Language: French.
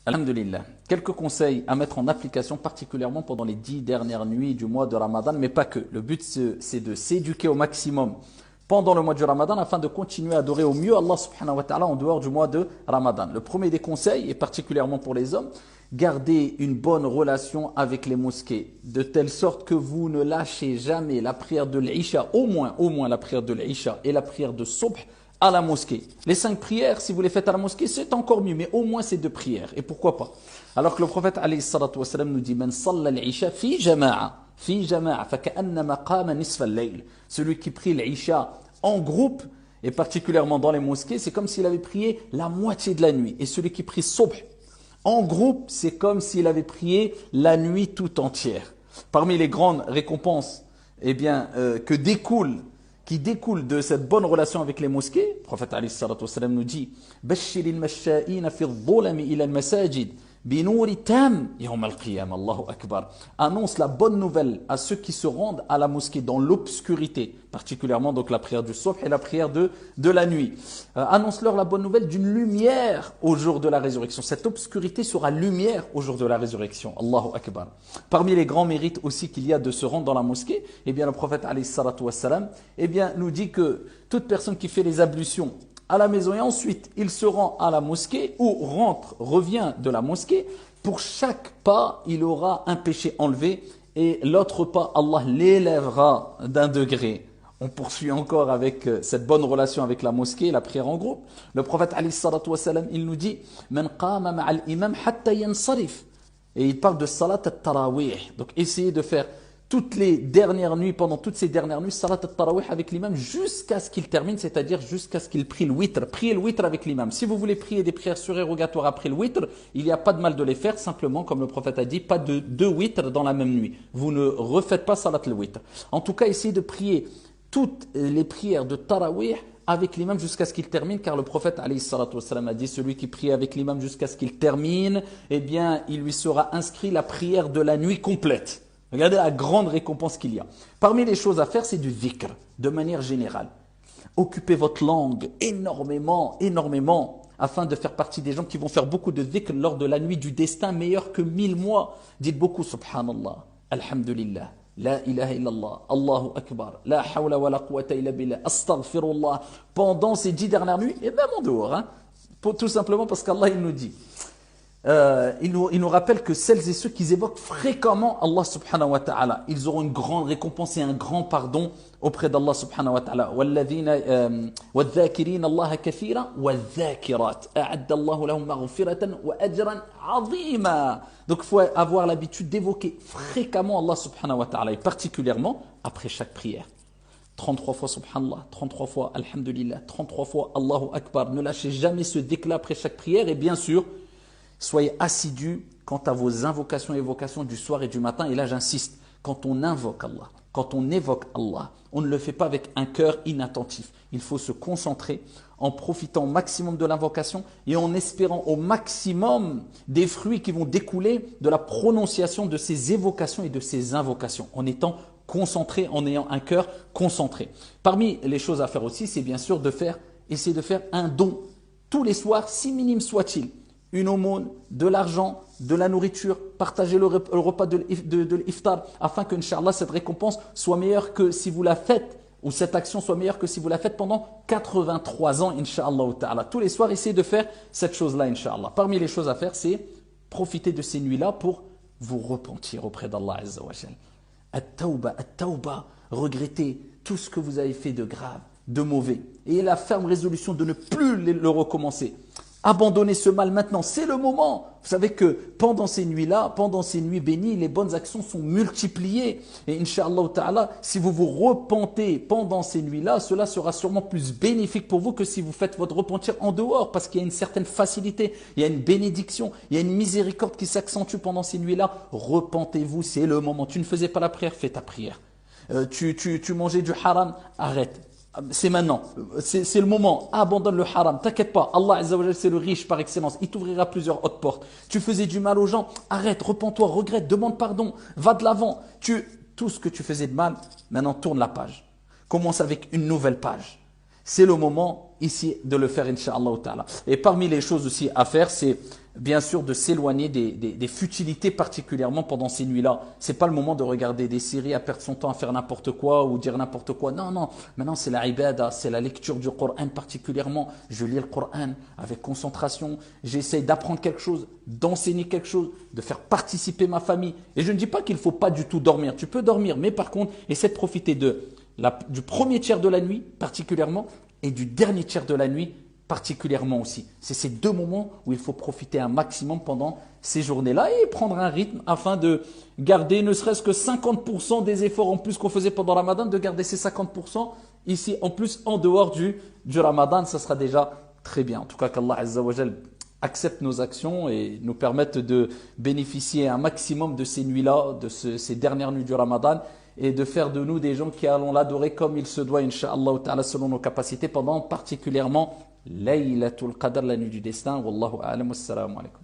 Alhamdulillah. Quelques conseils à mettre en application, particulièrement pendant les 10 dernières nuits du mois de Ramadan, mais pas que. Le but, c'est de s'éduquer au maximum pendant le mois du Ramadan afin de continuer à adorer au mieux Allah subhanahu wa ta'ala en dehors du mois de Ramadan. Le premier des conseils, et particulièrement pour les hommes, gardez une bonne relation avec les mosquées, de telle sorte que vous ne lâchez jamais la prière de l'Isha, au moins la prière de l'Isha et la prière de Subh, à la mosquée. Les 5 prières, si vous les faites à la mosquée, c'est encore mieux, mais au moins ces 2 prières. Et pourquoi pas? Alors que le prophète alayhi salatu wassalam nous dit: Man salla al-isha fi jama'a, fa ka'annama qama nisfa al-layl. Celui qui prie l'isha en groupe, et particulièrement dans les mosquées, c'est comme s'il avait prié la moitié de la nuit. Et celui qui prie subh en groupe, c'est comme s'il avait prié la nuit tout entière. Parmi les grandes récompenses, qui découle de cette bonne relation avec les mosquées, le prophète alayhi salatu wassalam nous dit: Bashiril mashsha'ina fi dhulami ila al-masajid binouri tam yawm al-qiyam. Allahu akbar. Annonce la bonne nouvelle à ceux qui se rendent à la mosquée dans l'obscurité, particulièrement donc la prière du subh et la prière de la nuit. Annonce-leur la bonne nouvelle d'une lumière au jour de la résurrection. Cette obscurité sera lumière au jour de la résurrection. Allahu akbar. Parmi les grands mérites aussi qu'il y a de se rendre dans la mosquée, le prophète alayhi salatu wassalam, nous dit que toute personne qui fait les ablutions à la maison et ensuite il se rend à la mosquée ou revient de la mosquée, pour chaque pas il aura un péché enlevé et l'autre pas Allah l'élèvera d'un degré. On poursuit encore avec cette bonne relation avec la mosquée, la prière en groupe. Le prophète alayhi salatu wassalam, il nous dit: Man qama ma'al imam hatta yansarif. Et il parle de salat al-tarawih. Donc essayez de faire toutes les dernières nuits, pendant toutes ces dernières nuits, salat al-tarawih avec l'imam jusqu'à ce qu'il termine, c'est-à-dire jusqu'à ce qu'il prie le witr. Priez le witr avec l'imam. Si vous voulez prier des prières surérogatoires après le witr, il n'y a pas de mal de les faire, simplement, comme le prophète a dit, pas de 2 witr dans la même nuit. Vous ne refaites pas salat al-witr. En tout cas, essayez de prier toutes les prières de tarawih avec l'imam jusqu'à ce qu'il termine, car le prophète alayhi salatu wassalam a dit: celui qui prie avec l'imam jusqu'à ce qu'il termine, il lui sera inscrit la prière de la nuit complète. Regardez la grande récompense qu'il y a. Parmi les choses à faire, c'est du dhikr, de manière générale. Occupez votre langue énormément, afin de faire partie des gens qui vont faire beaucoup de dhikr lors de la nuit du destin, meilleur que 1000 mois. Dites beaucoup subhanallah, alhamdulillah, la ilaha illallah, Allahu akbar, la hawla wa la quwwata illa billah, astaghfirullah, pendant ces 10 dernières nuits, et même en dehors. Tout simplement parce qu'Allah il nous dit... il nous rappelle que celles et ceux qui évoquent fréquemment Allah subhanahu wa ta'ala, ils auront une grande récompense et un grand pardon auprès d'Allah subhanahu wa ta'ala. وَالذَّاكِرِينَ اللَّهَ كَثِيرًا وَالذَّاكِرَاتِ أَعَدَّ اللَّهُ لَهُمْ مَغْفِرَةً وَأَجْرًا عَظِيمًا. Donc il faut avoir l'habitude d'évoquer fréquemment Allah subhanahu wa ta'ala, et particulièrement après chaque prière. 33 fois subhanallah, 33 fois alhamdulillah, 33 fois Allahu akbar. Ne lâchez jamais ce déclat après chaque prière, et bien sûr, soyez assidus quant à vos invocations et évocations du soir et du matin. Et là, j'insiste, quand on invoque Allah, quand on évoque Allah, on ne le fait pas avec un cœur inattentif. Il faut se concentrer en profitant au maximum de l'invocation et en espérant au maximum des fruits qui vont découler de la prononciation de ces évocations et de ces invocations, en étant concentré, en ayant un cœur concentré. Parmi les choses à faire aussi, c'est bien sûr essayer de faire un don tous les soirs, si minime soit-il. Une aumône, de l'argent, de la nourriture, partager le repas de l'iftar, afin que, Inch'Allah, cette récompense soit meilleure que si vous la faites, ou cette action soit meilleure que si vous la faites pendant 83 ans, Inch'Allah. Tous les soirs, essayez de faire cette chose-là, Inch'Allah. Parmi les choses à faire, c'est profiter de ces nuits-là pour vous repentir auprès d'Allah Azza wa Jal. At-tawba, regrettez tout ce que vous avez fait de grave, de mauvais, et la ferme résolution de ne plus le recommencer. Abandonnez ce mal maintenant, c'est le moment. Vous savez que pendant ces nuits-là, pendant ces nuits bénies, les bonnes actions sont multipliées. Et Inch'Allah Ta'ala, si vous vous repentez pendant ces nuits-là, cela sera sûrement plus bénéfique pour vous que si vous faites votre repentir en dehors, parce qu'il y a une certaine facilité, il y a une bénédiction, il y a une miséricorde qui s'accentue pendant ces nuits-là. Repentez-vous, c'est le moment. Tu ne faisais pas la prière, fais ta prière. Tu mangeais du haram, arrête. C'est maintenant, c'est le moment, abandonne le haram, t'inquiète pas, Allah Azza wa Jalla c'est le riche par excellence, il t'ouvrira plusieurs autres portes. Tu faisais du mal aux gens, arrête, repens-toi, regrette, demande pardon, va de l'avant. Tout ce que tu faisais de mal, maintenant tourne la page. Commence avec une nouvelle page. C'est le moment, ici de le faire, Inch'Allah ta'ala. Et parmi les choses aussi à faire, c'est bien sûr de s'éloigner des futilités, particulièrement pendant ces nuits-là. C'est pas le moment de regarder des séries, à perdre son temps à faire n'importe quoi ou dire n'importe quoi. Non, non. Maintenant, c'est la ibada, c'est la lecture du Coran particulièrement. Je lis le Coran avec concentration. J'essaie d'apprendre quelque chose, d'enseigner quelque chose, de faire participer ma famille. Et je ne dis pas qu'il faut pas du tout dormir. Tu peux dormir, mais par contre, essaie de profiter du premier tiers de la nuit, particulièrement, et du dernier tiers de la nuit, particulièrement aussi. C'est ces deux moments où il faut profiter un maximum pendant ces journées-là et prendre un rythme afin de garder ne serait-ce que 50% des efforts en plus qu'on faisait pendant Ramadan, de garder ces 50% ici en plus en dehors du Ramadan, ça sera déjà très bien. En tout cas, qu'Allah Azza wa Jal accepte nos actions et nous permette de bénéficier un maximum de ces nuits-là, de ces dernières nuits du Ramadan, et de faire de nous des gens qui allons l'adorer comme il se doit, Inch'Allah ta'ala, selon nos capacités, pendant particulièrement Laylatul Qadr, la nuit du destin. Wallahu a'lam, wassalamu alaikum.